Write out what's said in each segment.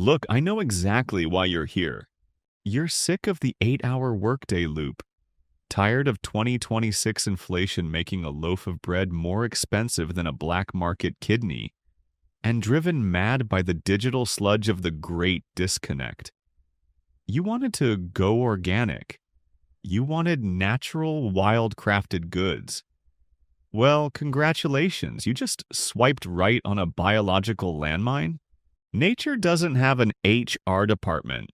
Look, I know exactly why you're here. You're sick of the 8-hour workday loop, tired of 2026 inflation making a loaf of bread more expensive than a black market kidney, and driven mad by the digital sludge of the great disconnect. You wanted to go organic. You wanted natural, wild-crafted goods. Well, congratulations, you just swiped right on a biological landmine. Nature doesn't have an HR department,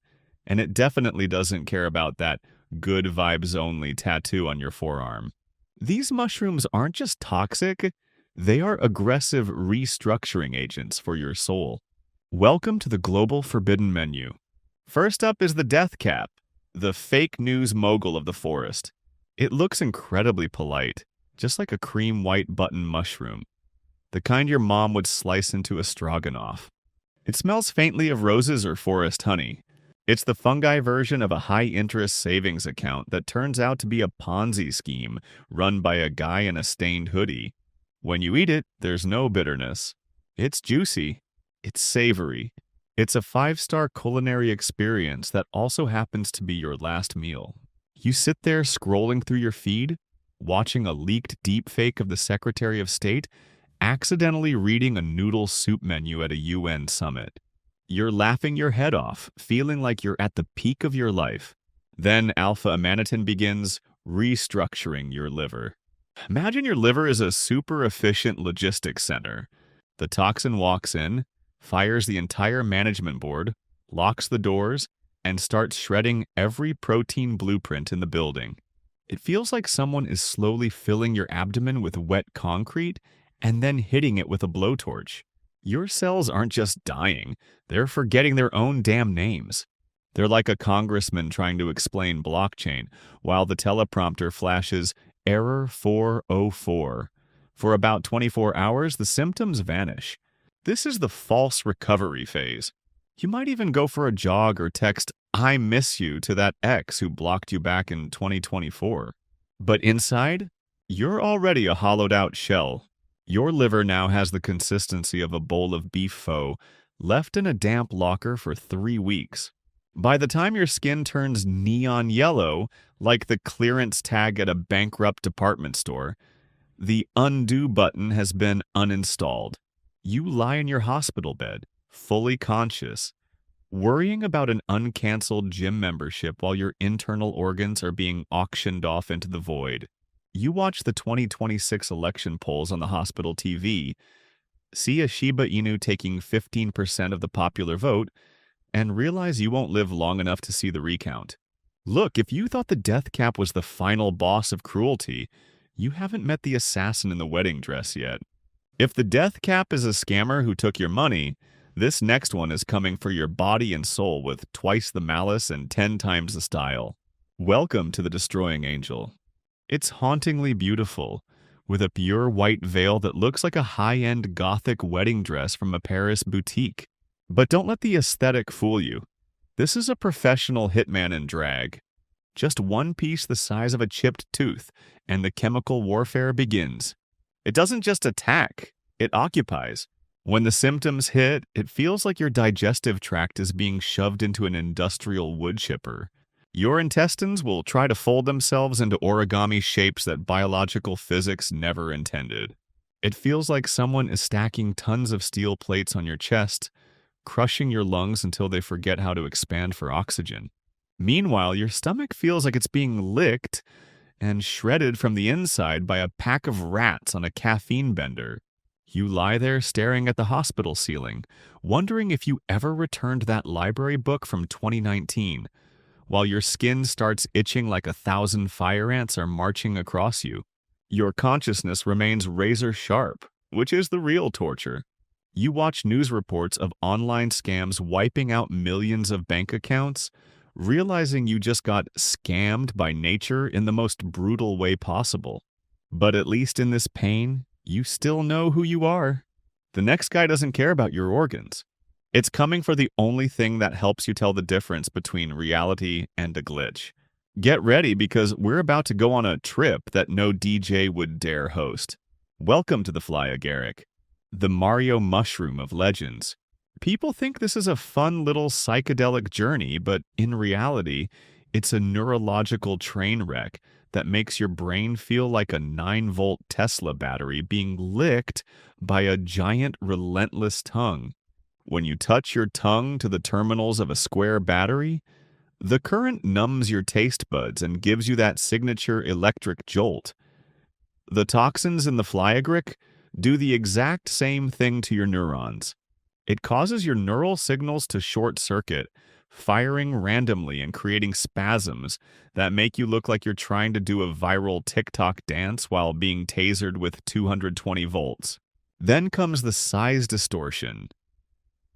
and it definitely doesn't care about that good vibes only tattoo on your forearm. These mushrooms aren't just toxic, they are aggressive restructuring agents for your soul. Welcome to the global forbidden menu. First up is the death cap, the fake news mogul of the forest. It looks incredibly polite, just like a cream white button mushroom, the kind your mom would slice into a stroganoff. It smells faintly of roses or forest honey. It's the fungi version of a high-interest savings account that turns out to be a Ponzi scheme run by a guy in a stained hoodie. When you eat it, there's no bitterness. It's juicy. It's savory. It's a 5-star culinary experience that also happens to be your last meal. You sit there scrolling through your feed, watching a leaked deepfake of the Secretary of State, accidentally reading a noodle soup menu at a UN summit. You're laughing your head off, feeling like you're at the peak of your life. Then alpha-amanitin begins restructuring your liver. Imagine your liver is a super efficient logistics center. The toxin walks in, fires the entire management board, locks the doors, and starts shredding every protein blueprint in the building. It feels like someone is slowly filling your abdomen with wet concrete and then hitting it with a blowtorch. Your cells aren't just dying, they're forgetting their own damn names. They're like a congressman trying to explain blockchain, while the teleprompter flashes Error 404. For about 24 hours, the symptoms vanish. This is the false recovery phase. You might even go for a jog or text, "I miss you" to that ex who blocked you back in 2024. But inside, you're already a hollowed-out shell. Your liver now has the consistency of a bowl of beef pho, left in a damp locker for 3 weeks. By the time your skin turns neon yellow, like the clearance tag at a bankrupt department store, the undo button has been uninstalled. You lie in your hospital bed, fully conscious, worrying about an uncanceled gym membership while your internal organs are being auctioned off into the void. You watch the 2026 election polls on the hospital TV, see a Shiba Inu taking 15% of the popular vote, and realize you won't live long enough to see the recount. Look, if you thought the death cap was the final boss of cruelty, you haven't met the assassin in the wedding dress yet. If the death cap is a scammer who took your money, this next one is coming for your body and soul with twice the malice and 10 times the style. Welcome to the Destroying Angel. It's hauntingly beautiful, with a pure white veil that looks like a high-end gothic wedding dress from a Paris boutique. But don't let the aesthetic fool you. This is a professional hitman in drag. Just one piece the size of a chipped tooth, and the chemical warfare begins. It doesn't just attack, it occupies. When the symptoms hit, it feels like your digestive tract is being shoved into an industrial wood chipper. Your intestines will try to fold themselves into origami shapes that biological physics never intended. It feels like someone is stacking tons of steel plates on your chest, crushing your lungs until they forget how to expand for oxygen. Meanwhile, your stomach feels like it's being licked and shredded from the inside by a pack of rats on a caffeine bender. You lie there staring at the hospital ceiling, wondering if you ever returned that library book from 2019, while your skin starts itching like 1,000 fire ants are marching across you. Your consciousness remains razor sharp, which is the real torture. You watch news reports of online scams wiping out millions of bank accounts, realizing you just got scammed by nature in the most brutal way possible. But at least in this pain, you still know who you are. The next guy doesn't care about your organs. It's coming for the only thing that helps you tell the difference between reality and a glitch. Get ready because we're about to go on a trip that no DJ would dare host. Welcome to the fly agaric, the Mario mushroom of legends. People think this is a fun little psychedelic journey, but in reality, it's a neurological train wreck that makes your brain feel like a 9-volt Tesla battery being licked by a giant, relentless tongue. When you touch your tongue to the terminals of a square battery, the current numbs your taste buds and gives you that signature electric jolt. The toxins in the fly agaric do the exact same thing to your neurons. It causes your neural signals to short circuit, firing randomly and creating spasms that make you look like you're trying to do a viral TikTok dance while being tasered with 220 volts. Then comes the size distortion.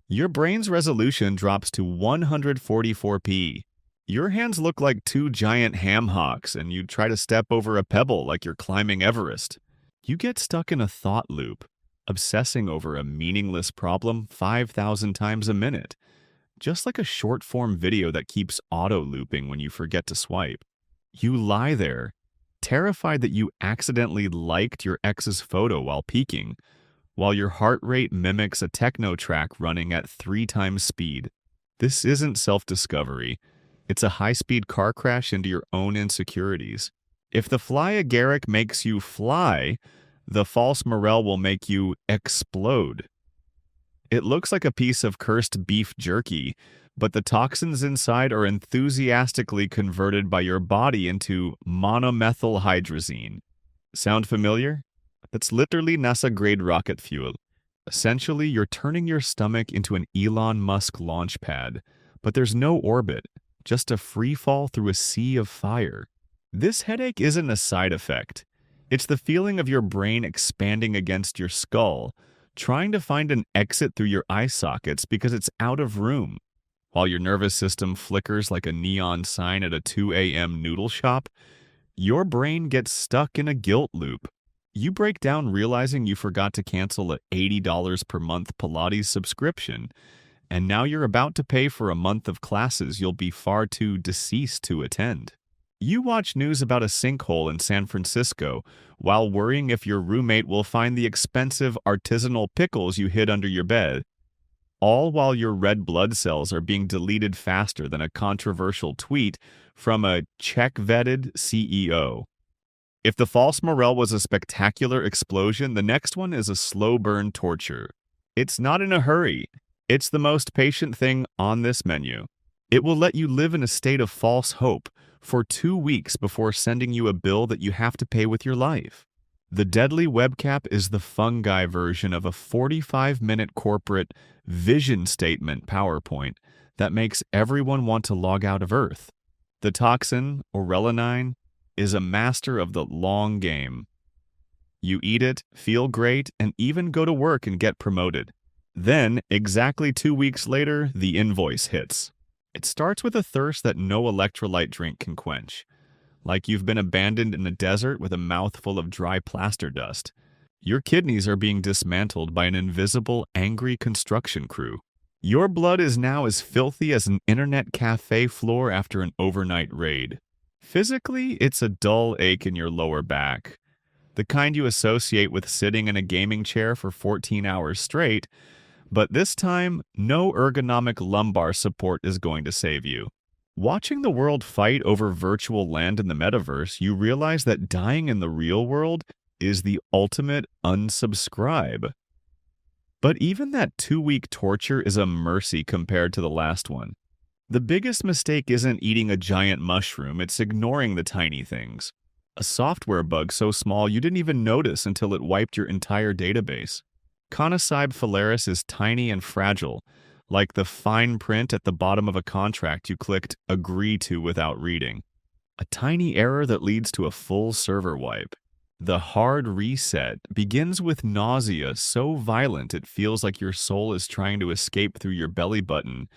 Your brain's resolution drops to 144p. Your hands look like two giant ham hocks, and you try to step over a pebble like you're climbing Everest. You get stuck in a thought loop, obsessing over a meaningless problem 5,000 times a minute, just like a short-form video that keeps auto-looping when you forget to swipe. You lie there, terrified that you accidentally liked your ex's photo while peeking, while your heart rate mimics a techno track running at 3 times speed. This isn't self-discovery. It's a high-speed car crash into your own insecurities. If the fly agaric makes you fly, the false morel will make you explode. It looks like a piece of cursed beef jerky, but the toxins inside are enthusiastically converted by your body into monomethylhydrazine. Sound familiar? That's literally NASA-grade rocket fuel. Essentially, you're turning your stomach into an Elon Musk launch pad, but there's no orbit, just a free fall through a sea of fire. This headache isn't a side effect. It's the feeling of your brain expanding against your skull, trying to find an exit through your eye sockets because it's out of room. While your nervous system flickers like a neon sign at a 2 a.m. noodle shop, your brain gets stuck in a guilt loop. You break down realizing you forgot to cancel a $80 per month Pilates subscription, and now you're about to pay for a month of classes you'll be far too deceased to attend. You watch news about a sinkhole in San Francisco while worrying if your roommate will find the expensive artisanal pickles you hid under your bed, all while your red blood cells are being deleted faster than a controversial tweet from a check-vetted CEO. If the false morel was a spectacular explosion, the next one is a slow burn torture. It's not in a hurry. It's the most patient thing on this menu. It will let you live in a state of false hope for 2 weeks before sending you a bill that you have to pay with your life. The deadly webcap is the fungi version of a 45-minute corporate vision statement PowerPoint that makes everyone want to log out of Earth. The toxin, orelonine, is a master of the long game. You eat it, feel great, and even go to work and get promoted. Then, exactly 2 weeks later, the invoice hits. It starts with a thirst that no electrolyte drink can quench, like you've been abandoned in a desert with a mouthful of dry plaster dust. Your kidneys are being dismantled by an invisible, angry construction crew. Your blood is now as filthy as an internet cafe floor after an overnight raid. Physically, it's a dull ache in your lower back, the kind you associate with sitting in a gaming chair for 14 hours straight, but this time, no ergonomic lumbar support is going to save you. Watching the world fight over virtual land in the metaverse, you realize that dying in the real world is the ultimate unsubscribe. But even that 2-week torture is a mercy compared to the last one. The biggest mistake isn't eating a giant mushroom, it's ignoring the tiny things. A software bug so small you didn't even notice until it wiped your entire database. Conocybe phalaris is tiny and fragile, like the fine print at the bottom of a contract you clicked agree to without reading. A tiny error that leads to a full server wipe. The hard reset begins with nausea so violent it feels like your soul is trying to escape through your belly button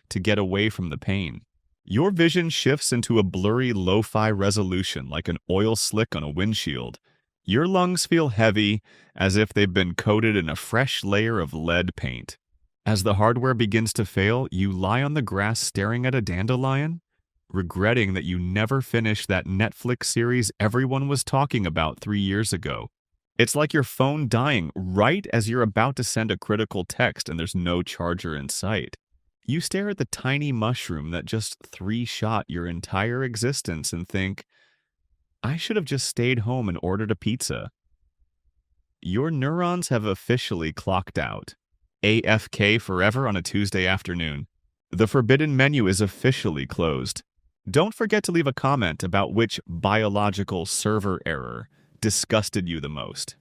to get away from the pain. Your vision shifts into a blurry lo-fi resolution like an oil slick on a windshield. Your lungs feel heavy, as if they've been coated in a fresh layer of lead paint. As the hardware begins to fail, you lie on the grass staring at a dandelion, regretting that you never finished that Netflix series everyone was talking about 3 years ago. It's like your phone dying right as you're about to send a critical text and there's no charger in sight. You stare at the tiny mushroom that just three-shot your entire existence and think, I should have just stayed home and ordered a pizza. Your neurons have officially clocked out. AFK forever on a Tuesday afternoon. The forbidden menu is officially closed. Don't forget to leave a comment about which biological server error disgusted you the most.